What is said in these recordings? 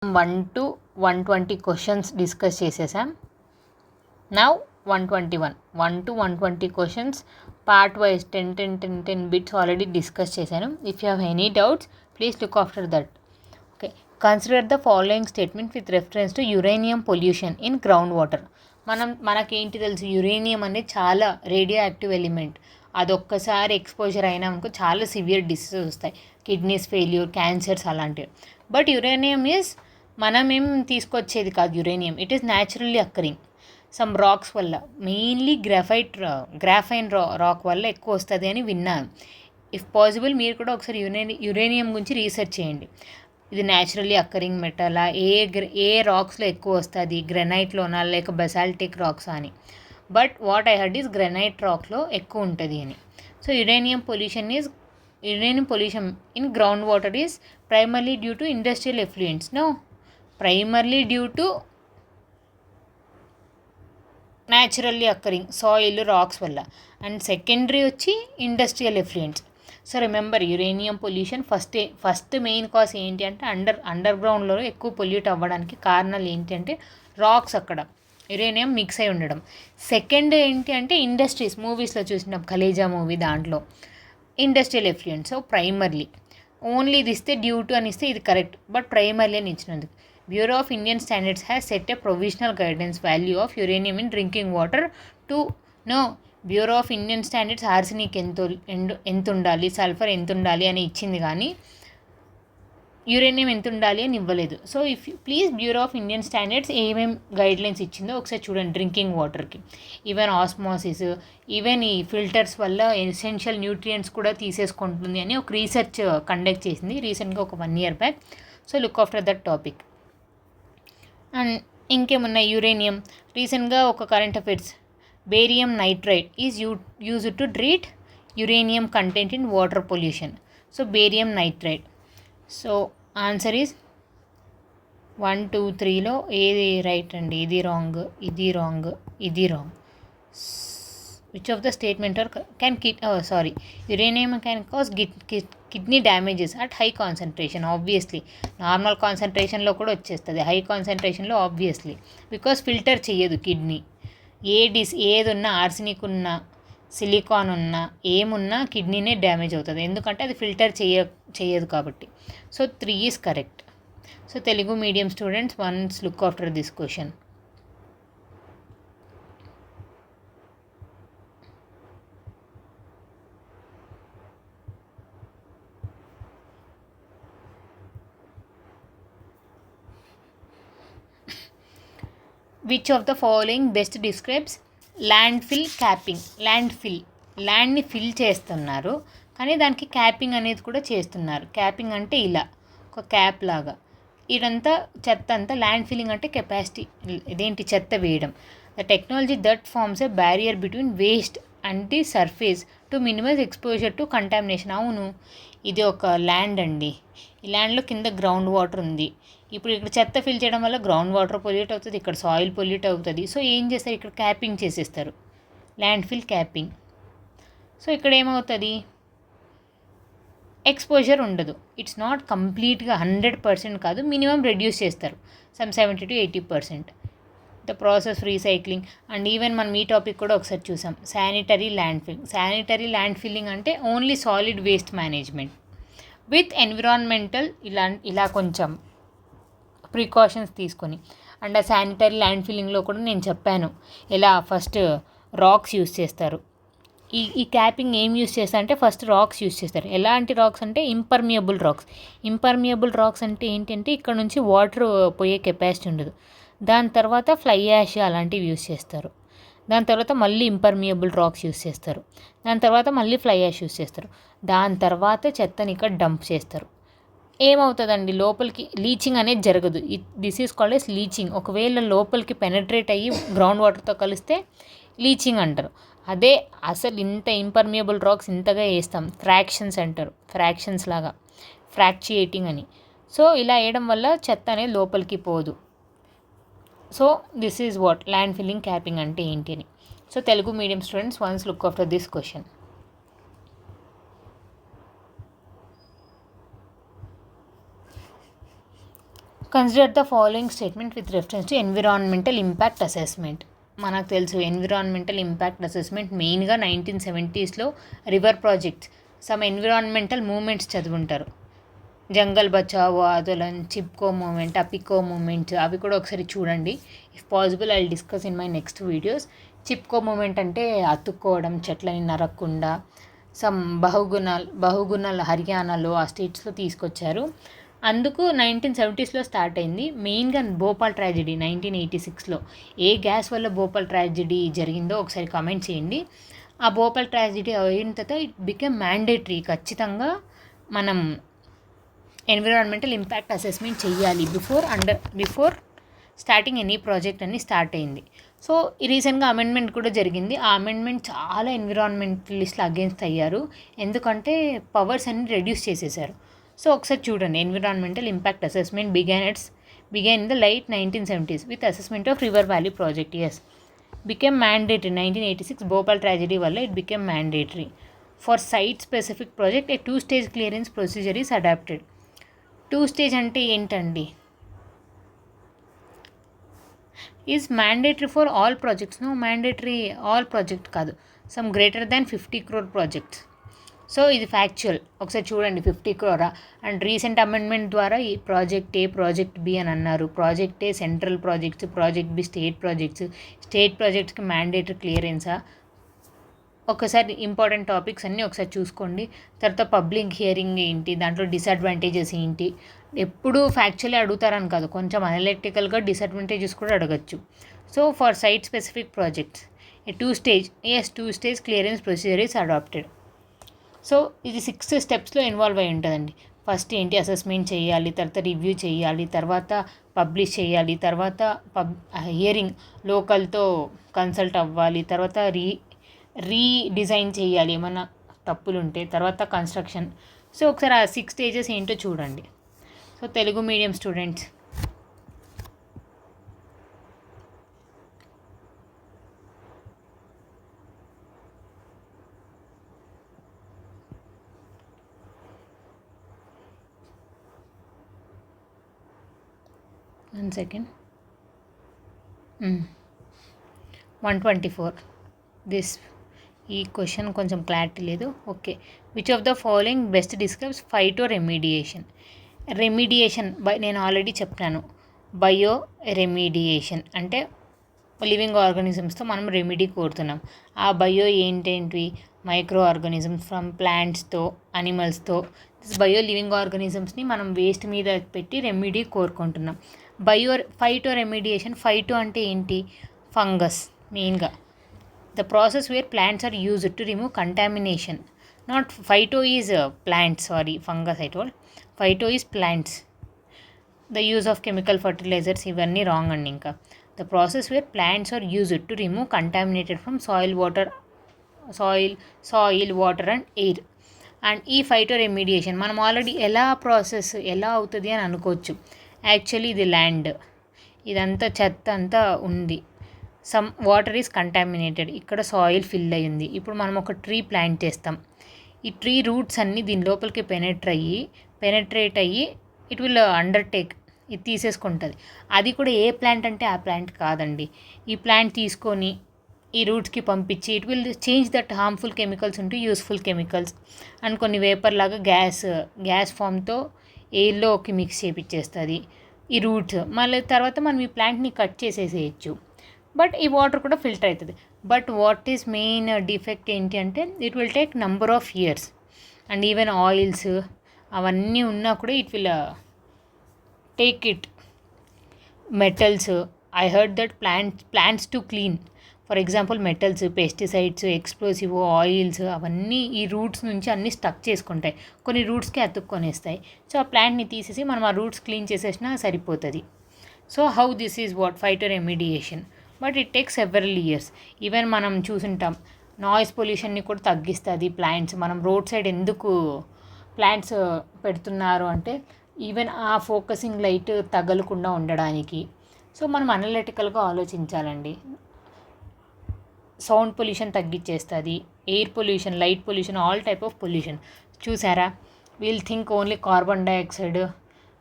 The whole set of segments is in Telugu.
1 to 120 క్వశ్చన్స్ డిస్కస్ చేసేసాం. Now 121 1 to 120 questions part wise 10 bits already discuss చేశాను. If you have any doubts please look after that. Okay, consider the following statement with reference to uranium pollution in ground water. మనకేంటి తెలుసు, యురేనియం అనేది చాలా రేడియో యాక్టివ్ ఎలిమెంట్. అదొక్కసారి ఎక్స్పోజర్ అయినా మనకు చాలా సివియర్ డిసీజెస్ వస్తాయి, కిడ్నీస్ ఫెయిల్యూర్, క్యాన్సర్స్ అలాంటివి. బట్ యురేనియం ఈజ్ మనమేం తీసుకొచ్చేది కాదు. Uranium it is naturally occurring some racks వల్ల, మెయిన్లీ గ్రాఫైన్ రాక్ వల్ల ఎక్కువ వస్తుంది అని విన్నాను. ఇఫ్ పాసిబుల్ మీరు కూడా ఒకసారి యురేనియం గురించి రీసెర్చ్ చేయండి. ఇది న్యాచురల్లీ అక్కరింగ్ మెటలా, ఏ రాక్స్లో ఎక్కువ వస్తుంది, గ్రెనైట్లోనా లేక బెసాల్టిక్ రాక్స్ అని. But what I heard is granite రాక్లో ఎక్కువ ఉంటుంది అని. So uranium pollution in ground water is primarily due to industrial effluents. No, primarily due to naturally occurring soil rocks వల్ల, అండ్ సెకండరీ వచ్చి industrial effluents. So remember, uranium pollution first main cause ఏంటి అంటే అండర్ గ్రౌండ్లో ఎక్కువ పొల్యూట్ అవ్వడానికి కారణాలు ఏంటి అంటే రాక్స్, అక్కడ యురేనియం మిక్స్ అయి ఉండడం. సెకండ్ ఏంటి అంటే ఇండస్ట్రీస్, మూవీస్లో చూసిన ఖలేజా మూవీ, దాంట్లో industrial effluents. So primarily only ఇది ఇస్తే డ్యూ టు అని ఇస్తే ఇది కరెక్ట్, బట్ ప్రైమర్లీ అని ఇచ్చినందుకు. Bureau of Indian standards has set a provisional guidance value of uranium in drinking water to know. Bureau of Indian standards arsenic ఎంత ఉండాలి, సల్ఫర్ ఎంత ఉండాలి అని ఇచ్చింది, కానీ యురేనియం ఎంత ఉండాలి అని ఇవ్వలేదు. So if please, bureau of Indian standards ఏమేమి గైడ్లైన్స్ ఇచ్చిందో ఒకసారి చూడండి. డ్రింకింగ్ వాటర్కి ఈవెన్ ఆస్మోసిస్, ఈవెన్ ఈ ఫిల్టర్స్ వల్ల ఎసెన్షియల్ న్యూట్రియంట్స్ కూడా తీసేసుకుంటుంది అని ఒక రీసెర్చ్ కండక్ట్ చేసింది రీసెంట్గా, ఒక 1 year back. So look after that topic. And ఇంకేమున్నాయి, యురేనియం రీసెంట్గా ఒక current affairs, barium nitride is used to treat uranium content in water pollution. So barium nitride. So answer is 1, 2, 3లో ఏది రైట్ అండి? ఇది రాంగ్, ఇది రాంగ్, ఇది wrong. Which of the statement are uranium can cause kidney damages at high concentration. Obviously normal కాన్సన్ట్రేషన్లో కూడా వచ్చేస్తుంది, హై కాన్సన్ట్రేషన్లో ఆబ్వియస్లీ, బికాస్ ఫిల్టర్ చేయదు కిడ్నీ. ఏదున్నా, ఆర్సెనిక్ ఉన్నా, సిలికాన్ ఉన్నా, ఏమున్నా కిడ్నీనే డ్యామేజ్ అవుతుంది, ఎందుకంటే అది ఫిల్టర్ చేయదు కాబట్టి. So 3 is correct. So Telugu medium students, once look after this question. Which of the following best describes landfill capping? ల్యాండ్ని ఫిల్ చేస్తున్నారు, కానీ దానికి క్యాపింగ్ అనేది కూడా చేస్తున్నారు. క్యాపింగ్ అంటే ఇలా ఒక క్యాప్ లాగా, ఇదంతా చెత్త అంతా. ల్యాండ్ ఫిల్లింగ్ అంటే కెపాసిటీ, ఇదేంటి, చెత్త వేయడం. The technology that forms a barrier between waste and the surface to minimize exposure to contamination. అవును, ఇది ఒక ల్యాండ్ అండి. ఈ ల్యాండ్లో కింద గ్రౌండ్ వాటర్ ఉంది. ఇప్పుడు ఇక్కడ చెత్త ఫిల్ చేయడం వల్ల గ్రౌండ్ వాటర్ పొల్యూట్ అవుతుంది, ఇక్కడ సాయిల్ పొల్యూట్ అవుతుంది. సో ఏం చేస్తారు, ఇక్కడ క్యాపింగ్ చేసేస్తారు, ల్యాండ్ ఫిల్ క్యాపింగ్. సో ఇక్కడ ఏమవుతుంది, ఎక్స్పోజర్ ఉండదు. ఇట్స్ నాట్ కంప్లీట్గా 100% కాదు, మినిమం రెడ్యూస్ చేస్తారు, some 70 to 80%. The process recycling. And even మనం ఈ టాపిక్ కూడా ఒకసారి చూసాం, శానిటరీ ల్యాండ్ ఫిల్లింగ్ అంటే only solid waste management with environmental ఇలా కొంచెం ప్రికాషన్స్ తీసుకొని. అండ్ ఆ శానిటరీ ల్యాండ్ ఫిల్లింగ్లో కూడా నేను చెప్పాను ఎలా ఫస్ట్ రాక్స్ యూస్ చేస్తారు. ఈ క్యాపింగ్ ఏం యూస్ చేస్తారు అంటే ఫస్ట్ రాక్స్ యూస్ చేస్తారు. ఎలాంటి రాక్స్ అంటే ఇంపర్మియబుల్ రాక్స్ అంటే ఏంటంటే ఇక్కడ నుంచి వాటర్ పోయే కెపాసిటీ ఉండదు. దాని తర్వాత ఫ్లై యాష్ అలాంటివి యూస్ చేస్తారు. దాని తర్వాత మళ్ళీ ఇంపర్మియబుల్ రాక్స్ యూస్ చేస్తారు. దాని తర్వాత మళ్ళీ ఫ్లై యాష్ యూస్ చేస్తారు. దాని తర్వాత చెత్తని ఇక్కడ డంప్ చేస్తారు. ఏమవుతుందండి, లోపలికి లీచింగ్ అనేది జరగదు. This is called as leaching. ఒకవేళ లోపలికి పెనట్రేట్ అయ్యి గ్రౌండ్ వాటర్తో కలిస్తే లీచింగ్ అంటారు. అదే అసలు ఇంత ఇంపర్మియబుల్ రాక్స్ ఇంతగా వేస్తాం, ఫ్రాక్షన్స్ అంటారు, ఫ్రాక్షన్స్ లాగా, ఫ్రాక్చియేటింగ్ అని. సో ఇలా వేయడం వల్ల చెత్త అనేది లోపలికి పోదు. So this is what land filling capping అంటే ఏంటి అని. So Telugu medium students, once look after this question. Consider the following statement with reference to environmental impact assessment. మనకు తెలుసు ఎన్విరాన్మెంటల్ ఇంపాక్ట్ అసెస్మెంట్ మెయిన్గా 1970s river projects, some environmental movements చదువుంటారు. జంగల్ బచావో ఆందోళన్, చిప్కో మూమెంట్, అపికో మూమెంట్స్, అవి కూడా ఒకసారి చూడండి. If possible I discuss in my next videos. Chipko movement అంటే అతుక్కోవడం, చెట్లని నరక్కుండా. సమ్ బహుగుణాల్ హర్యానాలో ఆ స్టేట్స్లో తీసుకొచ్చారు. అందుకు 1970s స్టార్ట్ అయింది. మెయిన్గా భోపాల్ ట్రాజెడీ 1986లో ఏ గ్యాస్ వల్ల భోపాల్ ట్రాజెడీ జరిగిందో ఒకసారి కామెంట్ చేయండి. ఆ భోపాల్ ట్రాజెడీ అయిన తర్వాత ఇట్ బికెమ్ మ్యాండేటరీ, ఖచ్చితంగా మనం ఎన్విరాన్మెంటల్ ఇంపాక్ట్ అసెస్మెంట్ చేయాలి బిఫోర్ స్టార్టింగ్ ఎనీ ప్రాజెక్ట్ అని స్టార్ట్ అయింది. సో రీసెంట్గా అమెండ్మెంట్ కూడా జరిగింది. ఆ అమెండ్మెంట్ చాలా ఎన్విరాన్మెంటలిస్ట్లు అగేన్స్ట్ అయ్యారు, ఎందుకంటే పవర్స్ అన్ని రెడ్యూస్ చేసేసారు. సో ఒకసారి చూడండి. Environmental impact assessment began in the light 1970s with assessment of river valley project. Became mandatory 1986 Bhopal tragedy వల్ల it became mandatory. For site specific project a 2-stage clearance procedure is adapted. 2-stage అంటే ఏంటండి? Is mandatory for all projects. No, mandatory all project కాదు, some greater than 50 crore projects. So ఇది ఫ్యాక్చువల్. ఒకసారి చూడండి, 50 crore. అండ్ రీసెంట్ అమెండ్మెంట్ ద్వారా ఈ ప్రాజెక్ట్ ఏ, ప్రాజెక్ట్ బి అని అన్నారు. Project A central projects, project B state ప్రాజెక్ట్స్కి మ్యాండేటరీ క్లియరెన్సా? ఒకసారి ఇంపార్టెంట్ టాపిక్స్ అన్నీ ఒకసారి చూసుకోండి. తర్వాత పబ్లిక్ హియరింగ్ ఏంటి, దాంట్లో డిసడ్వాంటేజెస్ ఏంటి, ఎప్పుడు ఫ్యాక్చువల్లీ అడుగుతారని కాదు, కొంచెం అనలిటికల్గా డిసడ్వాంటేజెస్ కూడా అడగచ్చు. So for site specific projects a 2-stage clearance procedure is adapted. So ఇది 6 steps ఇన్వాల్వ్ అయి ఉంటుందండి. ఫస్ట్ ఏంటి, అసెస్మెంట్ చేయాలి, తర్వాత రివ్యూ చేయాలి, తర్వాత పబ్లిష్ చేయాలి, తర్వాత హియరింగ్ లోకల్తో కన్సల్ట్ అవ్వాలి, తర్వాత రీడిజైన్ చేయాలి ఏమన్నా తప్పులు ఉంటే, తర్వాత కన్స్ట్రక్షన్. సో ఒకసారి ఆ 6 stages ఏంటో చూడండి. So Telugu medium students, one second. 124 దిస్. ఈ క్వశ్చన్ కొంచెం క్లారిటీ లేదు. Okay, which of the following best describes phyto remediation? నేను ఆల్రెడీ చెప్పాను. బయో రెమిడియేషన్ అంటే లివింగ్ ఆర్గానిజమ్స్తో మనం రెమెడీ కోరుతున్నాం. ఆ బయో ఏంటేంటివి? మైక్రో ఆర్గానిజమ్స్ ఫ్రమ్ ప్లాంట్స్తో, అనిమల్స్తో. బయో లివింగ్ ఆర్గానిజమ్స్ని మనం వేస్ట్ మీద పెట్టి రెమెడీ కోరుకుంటున్నాం. Phyto remediation. ఫైటో అంటే ఏంటి? ఫంగస్ మెయిన్గా. The process where plants are used to remove contamination. Not phyto is plants, sorry, fungus I told. Phyto is plants. The use of chemical fertilizers ఇవన్నీ రాంగ్ అండి. ఇంకా the process where plants are used to remove contaminated from soil, water and air. And ఈ ఫైటో రెమిడియేషన్ మనం ఆల్రెడీ ఎలా అవుతుంది అని అనుకోవచ్చు. యాక్చువల్లీ ఇది ల్యాండ్, ఇదంతా చెత్త అంతా ఉంది. సమ్ వాటర్ ఈజ్ కంటామినేటెడ్, ఇక్కడ సాయిల్ ఫిల్ అయ్యింది. ఇప్పుడు మనం ఒక ట్రీ ప్లాంట్ చేస్తాం. ఈ ట్రీ రూట్స్ అన్నీ దీని లోపలికి పెనెట్రేట్ అయ్యి ఇట్ విల్ అండర్టేక్, ఇది తీసేసుకుంటుంది. అది కూడా ఏ ప్లాంట్ అంటే ఆ ప్లాంట్ కాదండి. ఈ ప్లాంట్ తీసుకొని ఈ రూట్స్కి పంపించి it will change that harmful chemicals into useful chemicals. And కొన్ని వేపర్ లాగా గ్యాస్ ఫామ్తో ఎయిర్లోకి మిక్స్ చేపించేస్తుంది ఈ రూట్స్. మళ్ళీ తర్వాత మనం ఈ ప్లాంట్ని కట్ చేసేసేయచ్చు. బట్ ఈ వాటర్ కూడా ఫిల్టర్ అవుతుంది. But what is main defect ఏంటి అంటే it will take number of years. And even oils అవన్నీ ఉన్నా కూడా it will take it. Metals, I heard that plants to clean. For example metals, pesticides, explosive, oils అవన్నీ ఈ రూట్స్ నుంచి అన్నీ స్టక్ చేసుకుంటాయి. కొన్ని రూట్స్కి అతుక్కొనేస్తాయి. సో ఆ ప్లాంట్ని తీసేసి మనం ఆ రూట్స్ క్లీన్ చేసేసినా సరిపోతుంది. So how this is what phyto remediation. But it takes several years. Even మనం చూసుంటాం నాయిస్ పొల్యూషన్ని కూడా తగ్గిస్తుంది ప్లాంట్స్. మనం రోడ్ సైడ్ ఎందుకు ప్లాంట్స్ పెడుతున్నారు అంటే ఈవెన్ ఆ ఫోకసింగ్ లైట్ తగలకుండా ఉండడానికి. సో మనం అనలిటికల్గా ఆలోచించాలండి. సౌండ్ పొల్యూషన్ తగ్గించేస్తుంది, air pollution, light pollution, all type of pollution. చూసారా, we'll think only carbon dioxide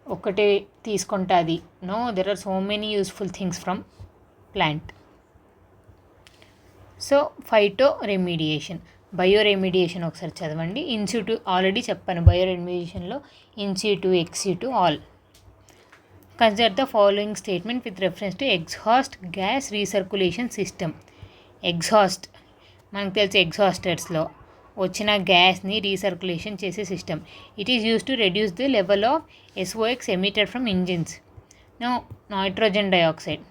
ఒకటే తీసుకుంటుంది. No, there are so many useful things from plant. So phyto remediation, bio remediation ఒకసారి చదవండి. ఇన్సిటు ఆల్రెడీ చెప్పాను, బయో రెమిడియేషన్లో in situ ex situ all. Consider the following statement with reference to exhaust gas recirculation system. Exhaust మనకు తెలిసి ఎగ్జాస్టర్స్లో వచ్చిన గ్యాస్ని రీసర్క్యులేషన్ చేసే system. It is use to reduce the level of SOx emitted from engines. Nitrogen dioxide,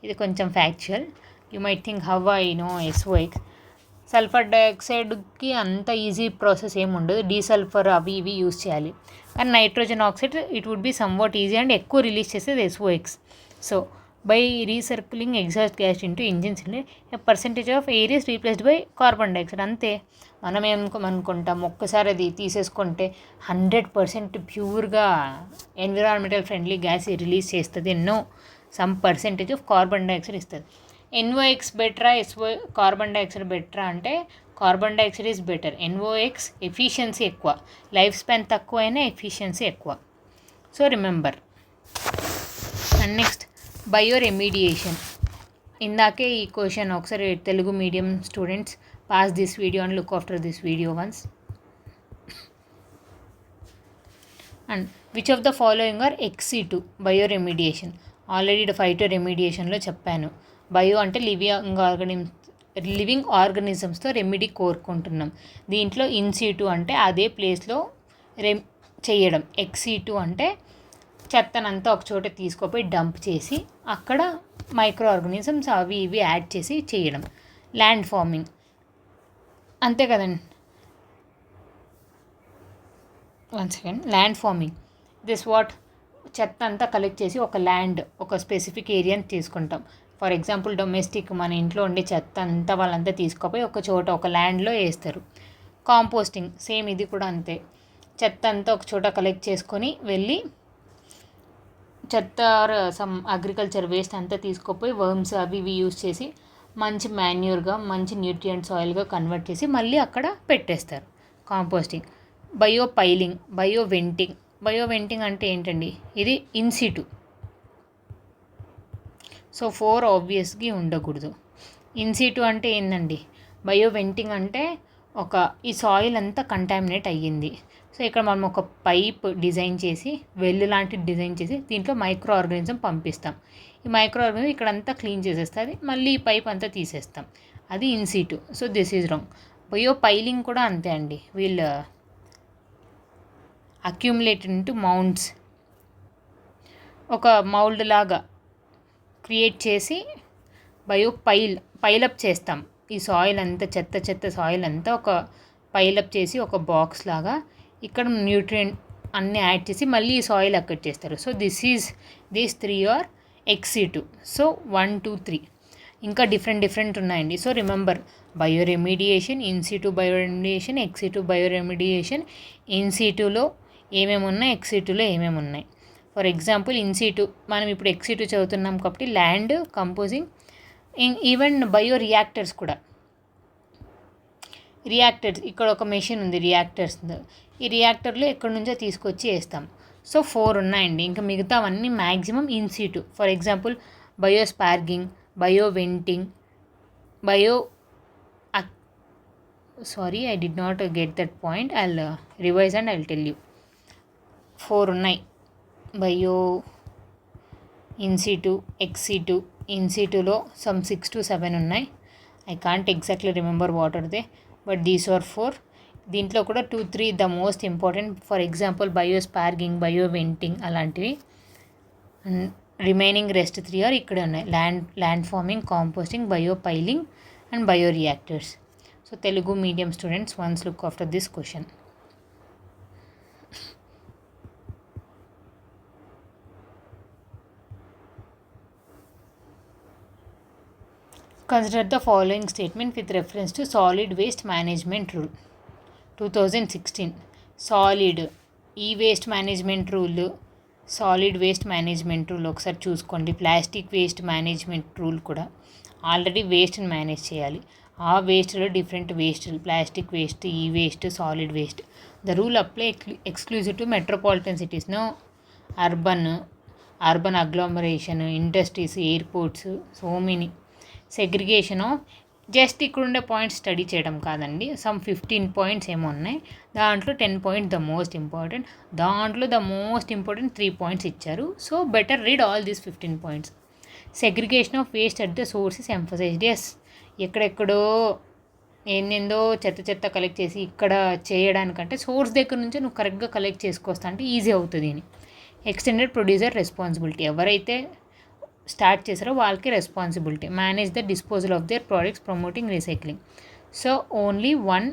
ఇది కొంచెం ఫ్యాక్చువల్. You might think how I know SOx. Sulphur డైఆక్సైడ్కి అంత ఈజీ ప్రాసెస్ ఏమి ఉండదు, డీసల్ఫర్ అవి ఇవి యూస్ చేయాలి. కానీ nitrogen oxide it would be somewhat easy and ఎక్కువ రిలీజ్ చేసేది SOx. So by recirculating exhaust gas into engines a percentage of air is replaced by carbon dioxide. అంతే. మనం ఏమనుకుంటాం, ఒక్కసారి అది తీసేసుకుంటే 100% ప్యూర్గా ఎన్విరాన్మెంటల్ ఫ్రెండ్లీ గ్యాస్ రిలీజ్ చేస్తుంది. ఎన్నో some percentage of carbon dioxide ఇస్తుంది. NOx బెటరా, కార్బన్ డైఆక్సైడ్ బెటరా అంటే carbon dioxide is better. NOx efficiency ఎక్కువ, లైఫ్ స్పాన్ తక్కువ అయినా ఎఫిషియన్సీ ఎక్కువ. So remember. And next bio remediation. ఇందాకే ఈ క్వశ్చన్ ఒకసారి Telugu medium students pass this video and look after this video once. And which of the following are ex situ bio remediation. Already phyto రెమిడియేషన్లో చెప్పాను. బయో అంటే లివింగ్ ఆర్గనిజమ్స్తో రెమిడీ కోరుకుంటున్నాం. దీంట్లో ఇన్సిటు అంటే అదే ప్లేస్లో చేయడం. ఎక్సిటు అంటే చెత్తనంతా ఒక చోట తీసుకుపోయి డంప్ చేసి అక్కడ మైక్రో ఆర్గానిజమ్స్ అవి ఇవి యాడ్ చేసి చేయడం. ల్యాండ్ ఫార్మింగ్ అంతే కదండి. One second. Land farming this what, చెత్త అంతా కలెక్ట్ చేసి ఒక ల్యాండ్, ఒక స్పెసిఫిక్ ఏరియాని తీసుకుంటాం. ఫర్ ఎగ్జాంపుల్ డొమెస్టిక్ మన ఇంట్లో ఉండే చెత్త అంతా వాళ్ళంతా తీసుకుపోయి ఒక చోట ఒక ల్యాండ్లో వేస్తారు. కాంపోస్టింగ్ సేమ్, ఇది కూడా అంతే. చెత్త అంతా ఒక చోట కలెక్ట్ చేసుకొని వెళ్ళి చెత్త సమ్ అగ్రికల్చర్ వేస్ట్ అంతా తీసుకుపోయి వర్మ్స్ అవి ఇవి యూస్ చేసి మంచి మాన్యూర్గా, మంచి న్యూట్రియంట్ సాయిల్గా కన్వర్ట్ చేసి మళ్ళీ అక్కడ పెట్టేస్తారు. Composting. Bio piling, bio venting. Bio venting అంటే ఏంటండి, ఇది ఇన్సిటు. సో 4 ఆబ్వియస్గా ఉండకూడదు. ఇన్సిటు అంటే ఏంటండి, బయో వెంటింగ్ అంటే ఈ సాయిల్ అంతా కంటామినేట్ అయ్యింది. సో ఇక్కడ మనం ఒక పైప్ డిజైన్ చేసి, వెల్ లాంటిది డిజైన్ చేసి దీంట్లో మైక్రో ఆర్గానిజం పంపిస్తాం. ఈ మైక్రో ఆర్గానిజం ఇక్కడంతా క్లీన్ చేసేస్తుంది, మళ్ళీ ఈ పైప్ అంతా తీసేస్తాం. అది in situ. So this is wrong. Bio piling కూడా అంతే అండి. వీళ్ళు అక్యూములేటెడ్ ఇంటూ మౌండ్స్, ఒక మౌల్డ్ లాగా క్రియేట్ చేసి పైలప్ చేస్తాం. ఈ సాయిల్ అంతా చెత్త సాయిల్ అంతా ఒక పైలప్ చేసి ఒక బాక్స్ లాగా ఇక్కడ న్యూట్రియంట్ అన్నీ యాడ్ చేసి మళ్ళీ ఈ సాయిల్ అక్కడ చేస్తారు. So these 3 are ex situ. So 1, 2, 3 ఇంకా డిఫరెంట్ ఉన్నాయండి. So remember, bio remediation, in situ bio remediation, ex situ bio remediation. ఇన్సిటులో ఏమేమి ఉన్నాయి, ఎక్సిటులో ఏమేమి ఉన్నాయి. ఫర్ ఎగ్జాంపుల్ ఇన్సిటు, మనం ఇప్పుడు ఎక్సిటు చదువుతున్నాం కాబట్టి land composing. Even bio reactors కూడా. రియాక్టర్స్, ఇక్కడ ఒక మెషిన్ ఉంది రియాక్టర్స్. ఈ రియాక్టర్లో ఎక్కడి నుంచో తీసుకొచ్చి వేస్తాం. సో 4 ఉన్నాయండి. ఇంకా మిగతావన్నీ maximum in situ. For example bio sparging, bio venting, I did not get that point. I'll revise and I'll tell you. 4 ఉన్నాయి. Bio, in situ, ex situ. ఇన్సిటులో సమ్ 6 to 7 ఉన్నాయి. I can't exactly remember what are they, but these are 4. దీంట్లో కూడా 2, 3 the most important. For example bio sparging, bio venting అలాంటివి. అండ్ రిమైనింగ్ రెస్ట్ 3 ఆర్ ఇక్కడే ఉన్నాయి. Land farming, composting, bio piling and bio reactors. So Telugu medium students once look after this question. Consider the following statement with reference to solid waste management rule 2016. Solid waste management rule ఒకసారి చూసుకోండి. ప్లాస్టిక్ వేస్ట్ మేనేజ్మెంట్ రూల్ కూడా. ఆల్రెడీ వేస్ట్ని మేనేజ్ చేయాలి. ఆ వేస్ట్లో డిఫరెంట్ వేస్ట్లు, plastic waste, waste, solid waste. The rule apply exclusive to metropolitan cities. No, urban urban agglomeration, industries, airports, so many. Segregation of just ఇక్కడ ఉండే పాయింట్స్ స్టడీ చేయడం కాదండి, సమ్ 15 పాయింట్స్ ఏమో ఉన్నాయి. దాంట్లో 10 పాయింట్స్ ద మోస్ట్ ఇంపార్టెంట్, దాంట్లో ద మోస్ట్ ఇంపార్టెంట్ 3 పాయింట్స్ ఇచ్చారు. So better read all these 15 points. Segregation of waste at the sources emphasized. Yes, ఎక్కడెక్కడో ఏందో చెత్త కలెక్ట్ చేసి ఇక్కడ చేయడానికంటే సోర్స్ దగ్గర నుంచి నువ్వు కరెక్ట్గా కలెక్ట్ చేసుకొస్తా అంటే ఈజీ అవుతుంది అని. ఎక్స్టెండెడ్ ప్రొడ్యూసర్ రెస్పాన్సిబిలిటీ, ఎవరైతే స్టార్ట్ చేసారో వాళ్ళకి responsibility. Manage the disposal of their products, promoting recycling. So only 1,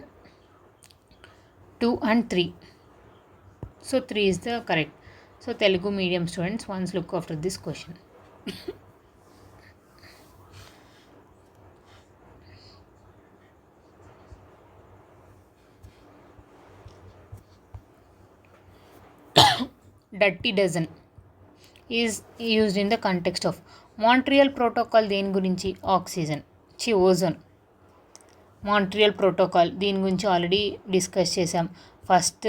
2 and 3. So 3 is the correct. So Telugu medium students, once look after this question. Dirty dozen is used in the context of Montreal Protocol. దేని గురించి? ఓజోన్. మాంట్రియల్ ప్రోటోకాల్ దీని గురించి ఆల్రెడీ డిస్కస్ చేసాం. First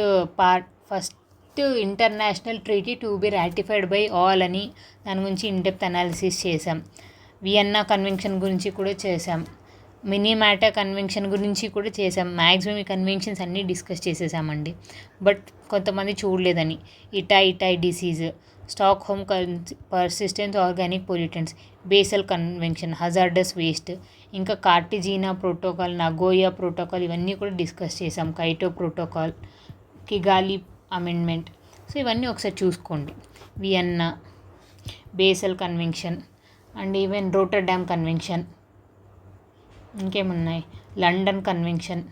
international treaty to be ratified by all అని దాని గురించి ఇన్డెప్త్ అనాలిసిస్ చేసాం. వియన్నా కన్వెన్షన్ గురించి కూడా చేసాం. మినిమాటా కన్వెన్షన్ గురించి కూడా చేసాం. మ్యాక్సిమం ఈ కన్వెన్షన్స్ అన్నీ డిస్కస్ చేసేసామండి. బట్ కొంతమంది చూడలేదని. Itai disease, Stockholm persistence organic pollutants, Basel convention, hazardous waste, ఇంకా కార్టిజీనా ప్రోటోకాల్, నగోయా ప్రోటోకాల్, ఇవన్నీ కూడా డిస్కస్ చేసాం. Kyoto protocol, Kigali amendment. So ఇవన్నీ ఒకసారి చూసుకోండి. Vienna, Basel convention and even Rotterdam convention, ఇంకేమున్నాయి, లండన్ కన్వెన్షన్.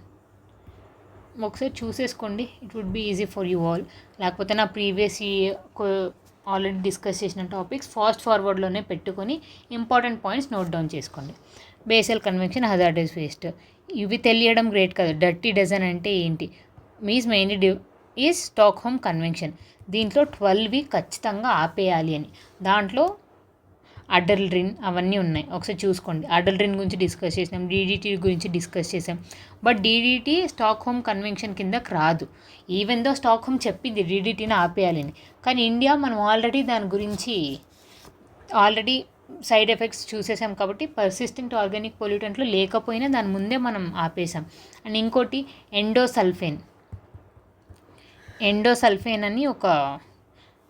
ఒకసారి చూసేసుకోండి, it would be easy for you all. లేకపోతే నా ప్రీవియస్ ఆల్రెడీ డిస్కస్ చేసిన టాపిక్స్ ఫాస్ట్ ఫార్వర్డ్లోనే పెట్టుకొని ఇంపార్టెంట్ పాయింట్స్ నోట్ డౌన్ చేసుకోండి. బేసల్ కన్వెన్షన్, హజార్డస్ వేస్ట్, ఇవి తెలియడం గ్రేట్ కదా. డర్టీ డజన్ అంటే ఏంటి? Means mainly is Stockholm convention. దీంట్లో 12 ఖచ్చితంగా ఆపేయాలి అని. దాంట్లో అడల్ట్రిన్ అవన్నీ ఉన్నాయి, ఒకసారి చూసుకోండి. అడల్ట్రిన్ గురించి డిస్కస్ చేసాం, డీడీటీ గురించి డిస్కస్ చేసాం. బట్ డీడీటీ స్టాక్హోమ్ కన్వెన్షన్ కిందకి రాదు. ఈవెన్ దో స్టాక్హోమ్ చెప్పింది డీడీటీని ఆపేయాలని, కానీ ఇండియా మనం ఆల్రెడీ దాని గురించి సైడ్ ఎఫెక్ట్స్ చూసేసాం కాబట్టి పర్సిస్టెంట్ ఆర్గానిక్ పొల్యూటెంట్లు లేకపోయినా దాని ముందే మనం ఆపేసాం. అండ్ ఇంకోటి ఎండోసల్ఫేన్ అని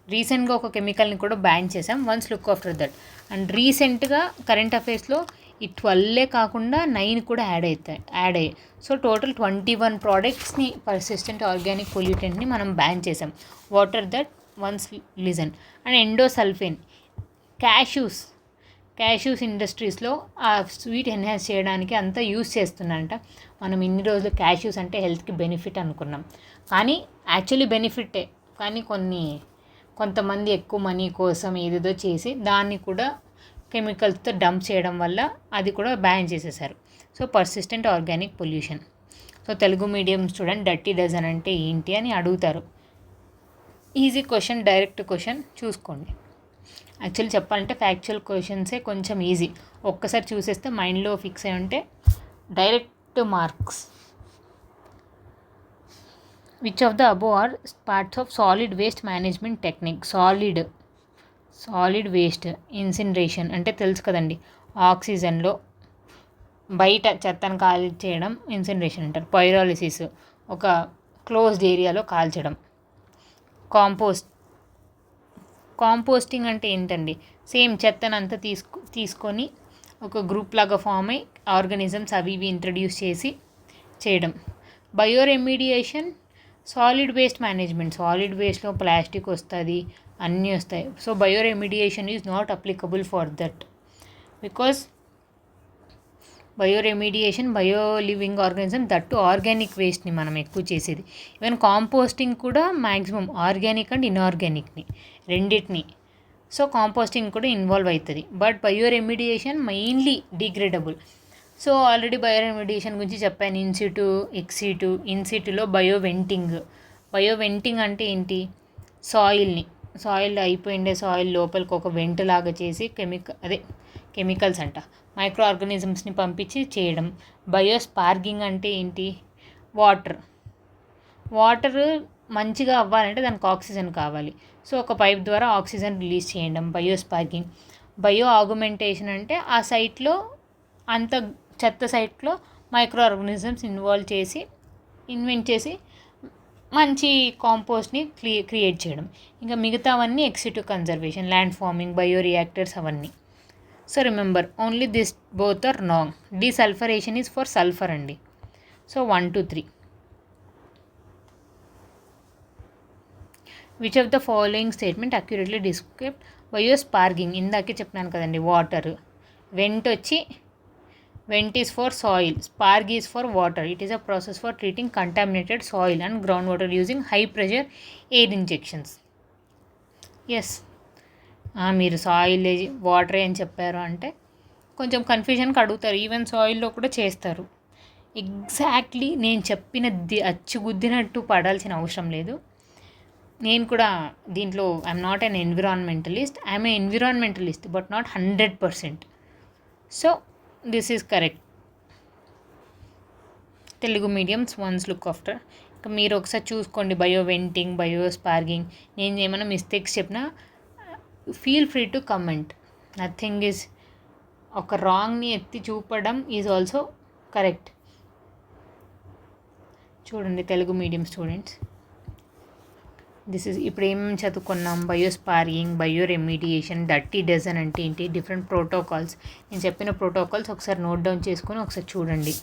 రీసెంట్గా ఒక కెమికల్ని కూడా బ్యాన్ చేసాం. Once look after that. And రీసెంట్గా కరెంట్ అఫైర్స్లో ఈ 12 కాకుండా 9 కూడా యాడ్ అయ్యాయి. సో టోటల్ 21 ప్రోడక్ట్స్ని పర్సిస్టెంట్ ఆర్గానిక్ పొల్యూటెంట్ని మనం బ్యాన్ చేసాం. Water that once listen. And endosulfan, cashews ఇండస్ట్రీస్లో ఆ స్వీట్ ఎన్హాన్స్ చేయడానికి అంతా యూస్ చేస్తున్నారంట. మనం ఇన్ని రోజులు క్యాష్యూస్ అంటే హెల్త్కి బెనిఫిట్ అనుకున్నాం, కానీ యాక్చువల్లీ బెనిఫిటే, కానీ కొంతమంది ఎక్కువ మనీ కోసం ఏదేదో చేసి దాన్ని కూడా కెమికల్స్తో డంప్ చేయడం వల్ల అది కూడా బ్యాన్ చేసేసారు. So persistent organic pollution. So Telugu medium student dirty dozen అంటే ఏంటి అని అడుగుతారు. ఈజీ క్వశ్చన్, డైరెక్ట్ క్వశ్చన్ చూసుకోండి. యాక్చువల్లీ చెప్పాలంటే ఫ్యాక్చువల్ క్వశ్చన్సే కొంచెం ఈజీ, ఒక్కసారి చూసేస్తే మైండ్లో ఫిక్స్ అయి ఉంటే direct marks. Which of the above are parts of solid waste management technique? Solid waste incineration అంటే తెలుసు కదండి, ఆక్సిజన్లో బయట చెత్తను కాల్చేయడం ఇన్సినరేషన్ అంటారు. పైరాలిసిస్, ఒక క్లోజ్డ్ ఏరియాలో కాల్చడం. కాంపోస్టింగ్ అంటే ఏంటండి? సేమ్ చెత్తనంతా తీసుకొని ఒక గ్రూప్ లాగా ఫామ్ అయ్యి ఆర్గానిజమ్స్ అవి ఇవి ఇంట్రడ్యూస్ చేసి చేయడం. Bioremediation, solid waste management. Solid వేస్ట్లో ప్లాస్టిక్ వస్తుంది, అన్నీ వస్తాయి. So bioremediation is not applicable for that, because bioremediation bio living organism, that organic వేస్ట్ని మనం ఎక్కువ చేసేది. ఈవెన్ కాంపోస్టింగ్ కూడా మ్యాక్సిమం ఆర్గానిక్ అండ్ ఇన్ఆర్గానిక్ని రెండింటిని. సో కాంపోస్టింగ్ కూడా ఇన్వాల్వ్ అవుతుంది. But bioremediation mainly degradable. So already bioremediation గురించి చెప్పాను. ఇన్సిటు, ఇన్సిటులో బయోవెంటింగ్ అంటే ఏంటి? సాయిల్ అయిపోయిండే సాయిల్ లోపలికి ఒక వెంట్ లాగా చేసి కెమికల్స్ అంట మైక్రో ఆర్గానిజమ్స్ని పంపించి చేయడం. బయోస్పార్కింగ్ అంటే ఏంటి? వాటర్ మంచిగా అవ్వాలంటే దానికి ఆక్సిజన్ కావాలి. సో ఒక పైప్ ద్వారా ఆక్సిజన్ రిలీజ్ చేయడం బయోస్పార్కింగ్. బయో ఆగ్మెంటేషన్ అంటే ఆ సైట్లో అంత చెత్త సైట్లో మైక్రో ఆర్గానిజమ్స్ ఇన్వెంట్ చేసి మంచి కాంపోస్ట్ని క్రియేట్ చేయడం. ఇంకా మిగతావన్నీ ex situ conservation, land farming, bio reactors అవన్నీ. So remember only this both are wrong. Desulphurisation is for sulphur అండి. So 1 to 3. Which of the following statement accurately describe biosparging? ఇందాకే చెప్పినాను కదండి, water. Vent is for soil, spark is for water. It is a process for treating contaminated soil and ground water using high pressure air injections. Yes, మీరు సాయిల్ వాటరే అని చెప్పారు అంటే కొంచెం కన్ఫ్యూజన్కి అడుగుతారు. ఈవెన్ సాయిల్లో కూడా చేస్తారు. ఎగ్జాక్ట్లీ నేను చెప్పినది అచ్చుగుద్దినట్టు పడాల్సిన అవసరం లేదు. నేను కూడా దీంట్లో I'm not an environmentalist, I'm a environmentalist but not 100%. So this is correct. Telugu mediums once look after. ఇంకా మీరు ఒకసారి చూసుకోండి, బయో వెంటింగ్, బయో స్పార్కింగ్. నేను ఏమైనా మిస్టేక్స్ చెప్పినా feel free to comment. Nothing is, ఒక రాంగ్ని ఎత్తి చూపడం ఈజ్ ఆల్సో కరెక్ట్. చూడండి Telugu medium students, this is ఇప్పుడు ఏం చదువుకున్నాం? బయోస్పార్కింగ్, బయో రెమిడియేషన్, డర్టీ డజన్ అంటే ఏంటి, డిఫరెంట్ ప్రోటోకాల్స్. నేను చెప్పిన ప్రోటోకాల్స్ ఒకసారి నోట్ డౌన్ చేసుకొని ఒకసారి చూడండి.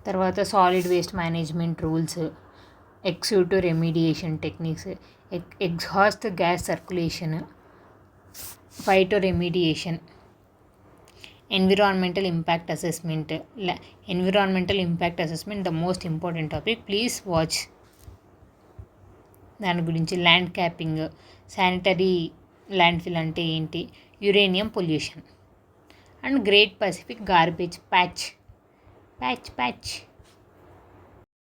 తర్వాత solid waste management rules, ex situ remediation techniques, exhaust gas circulation, phyto remediation, environmental impact assessment. Environmental impact assessment, the most important topic, please watch. దాని గురించి land capping, sanitary land fill అంటే ఏంటి, uranium pollution, and great Pacific garbage patch.